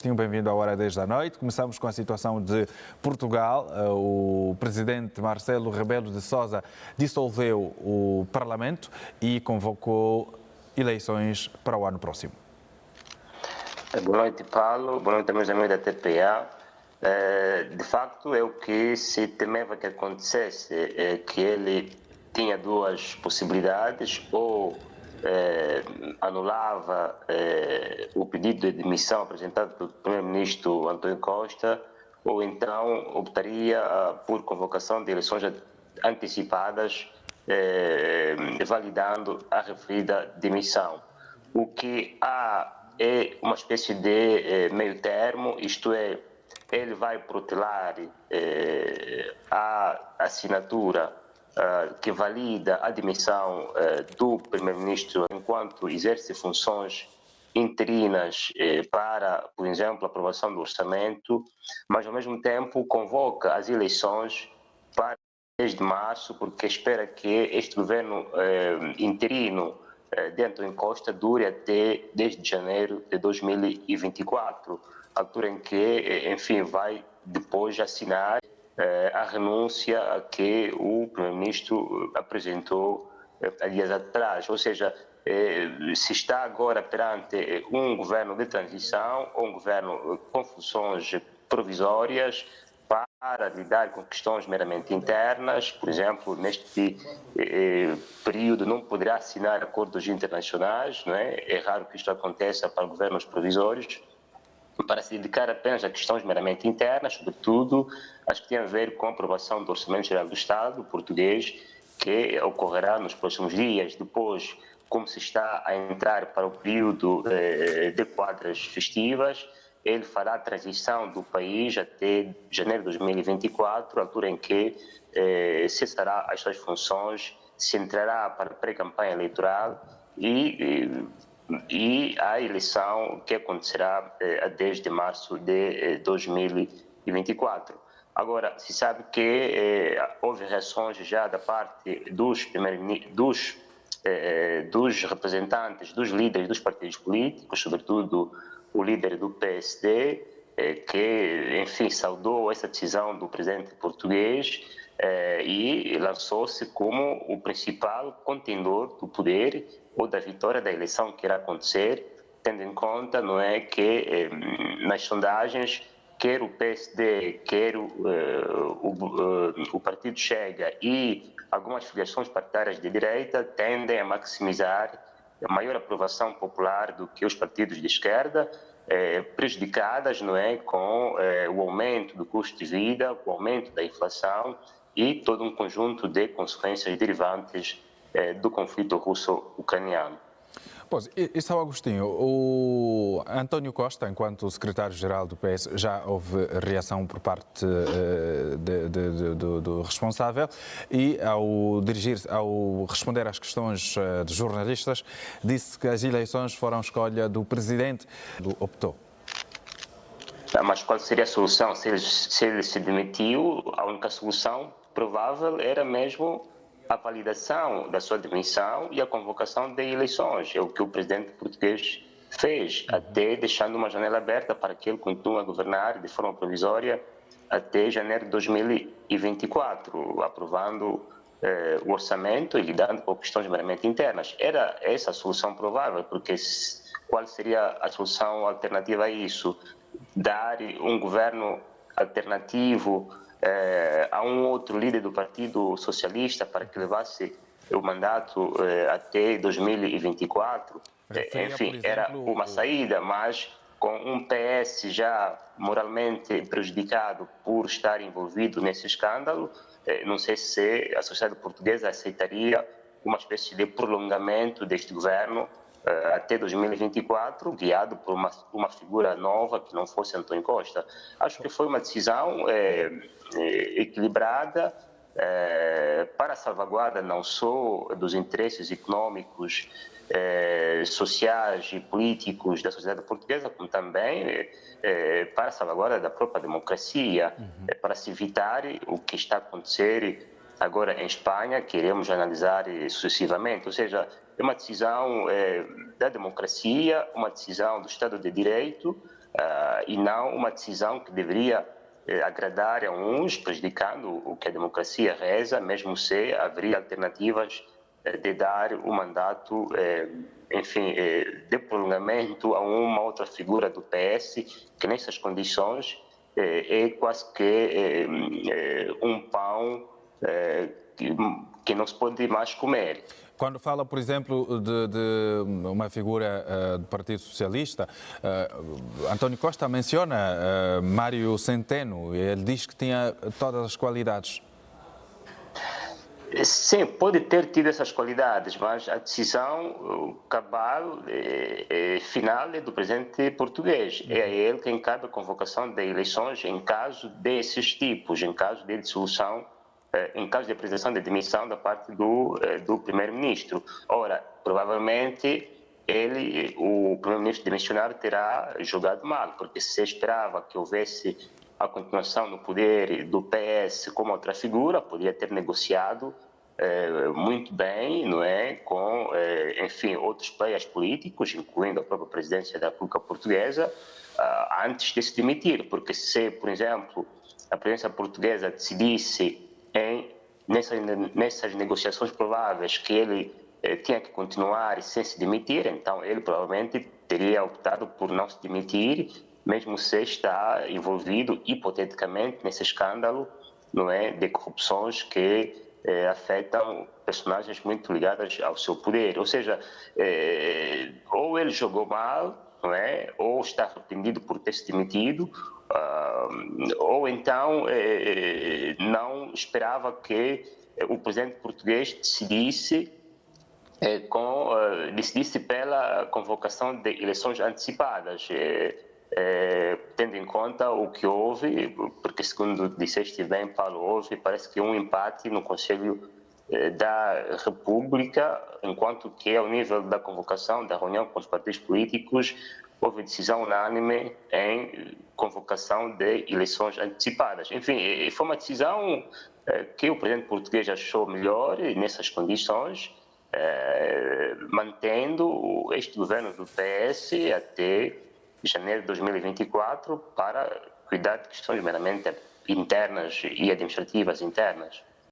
Tenham bem-vindo à Hora 10 da noite. Começamos com a situação de Portugal. O presidente Marcelo Rebelo de Sousa dissolveu o Parlamento e convocou eleições para o ano próximo. Boa noite, Paulo. Boa noite, meus amigos da TPA. De facto, é o que se temeva que acontecesse, que ele tinha duas possibilidades, ou anulava o pedido de demissão apresentado pelo primeiro-ministro António Costa, ou então optaria por convocação de eleições antecipadas, validando a referida demissão. O que há é uma espécie de meio termo, isto é, ele vai protelar a assinatura que valida a demissão do primeiro-ministro enquanto exerce funções interinas para, por exemplo, a aprovação do orçamento, mas ao mesmo tempo convoca as eleições para 10 de março, porque espera que este governo interino de António Costa dure até 10 de janeiro de 2024, altura em que, enfim, vai depois assinar a renúncia que o primeiro-ministro apresentou há dias atrás. Ou seja, se está agora perante um governo de transição, ou um governo com funções provisórias, para lidar com questões meramente internas, por exemplo, neste período não poderá assinar acordos internacionais, não é? É raro que isto aconteça para governos provisórios, para se dedicar apenas a questões meramente internas, sobretudo as que têm a ver com a aprovação do Orçamento Geral do Estado português, que ocorrerá nos próximos dias. Depois, como se está a entrar para o período de quadras festivas, ele fará a transição do país até janeiro de 2024, altura em que cessará as suas funções, se entrará para a pré-campanha eleitoral e a eleição que acontecerá a 10 de março de 2024. Agora, se sabe que houve reações já da parte dos representantes, dos líderes dos partidos políticos, sobretudo o líder do PSD, que, enfim, saudou essa decisão do presidente português e lançou-se como o principal contendor do poder ou da vitória da eleição que irá acontecer, tendo em conta, não é, que nas sondagens, quer o PSD, quer o Partido Chega e algumas filiações partidárias de direita tendem a maximizar a maior aprovação popular do que os partidos de esquerda, prejudicadas, não é, com o aumento do custo de vida, o aumento da inflação e todo um conjunto de consequências derivantes do conflito russo-ucraniano. Pois, isso é o Agostinho. O António Costa, enquanto secretário-geral do PS, já houve reação por parte do responsável e, ao responder às questões dos jornalistas, disse que as eleições foram escolha do presidente. Optou. Mas qual seria a solução? Se ele se demitiu, a única solução provável era mesmo a validação da sua demissão e a convocação de eleições. É o que o presidente português fez, até deixando uma janela aberta para que ele continue a governar de forma provisória até janeiro de 2024, aprovando o orçamento e lidando com questões meramente internas. Era essa a solução provável, porque qual seria a solução alternativa a isso? Dar um governo alternativo a um outro líder do Partido Socialista para que levasse o mandato até 2024. Enfim, era uma saída, mas com um PS já moralmente prejudicado por estar envolvido nesse escândalo, não sei se a sociedade portuguesa aceitaria uma espécie de prolongamento deste governo até 2024, guiado por uma figura nova que não fosse António Costa. Acho que foi uma decisão equilibrada para a salvaguarda não só dos interesses econômicos, sociais e políticos da sociedade portuguesa, como também para a salvaguarda da própria democracia, para se evitar o que está a acontecer agora em Espanha, que iremos analisar sucessivamente. Ou seja, é uma decisão da democracia, uma decisão do Estado de Direito, e não uma decisão que deveria agradar a uns, prejudicando o que a democracia reza, mesmo se haveria alternativas de dar o mandato, enfim, de prolongamento a uma outra figura do PS, que nessas condições é quase que um pão que não se pode mais comer. Quando fala, por exemplo, de uma figura do Partido Socialista, António Costa menciona Mário Centeno. Ele diz que tinha todas as qualidades. Sim, pode ter tido essas qualidades, mas a decisão cabal final é do presidente português. É a ele quem cabe a convocação de eleições em caso desses tipos, em caso de dissolução, em caso de apresentação de demissão da parte do primeiro-ministro. Ora, provavelmente o primeiro-ministro demissionário terá jogado mal, porque se esperava que houvesse a continuação no poder do PS como outra figura, poderia ter negociado muito bem, não é, com, enfim, outros players políticos, incluindo a própria presidência da República Portuguesa, antes de se demitir, porque se, por exemplo, a presidência portuguesa decidisse nessas negociações prováveis que ele tinha que continuar sem se demitir, então ele provavelmente teria optado por não se demitir, mesmo se está envolvido hipoteticamente nesse escândalo, não é, de corrupções que afetam personagens muito ligadas ao seu poder. Ou seja, ou ele jogou mal, não é, ou está arrependido por ter se demitido, ou então não esperava que o presidente português decidisse pela convocação de eleições antecipadas, tendo em conta o que houve, porque segundo disseste bem, Paulo, houve, parece que um empate no Conselho da República, enquanto que ao nível da convocação, da reunião com os partidos políticos, houve decisão unânime em convocação de eleições antecipadas. Enfim, foi uma decisão que o presidente português achou melhor nessas condições, mantendo este governo do PS até janeiro de 2024 para cuidar de questões meramente internas e administrativas internas.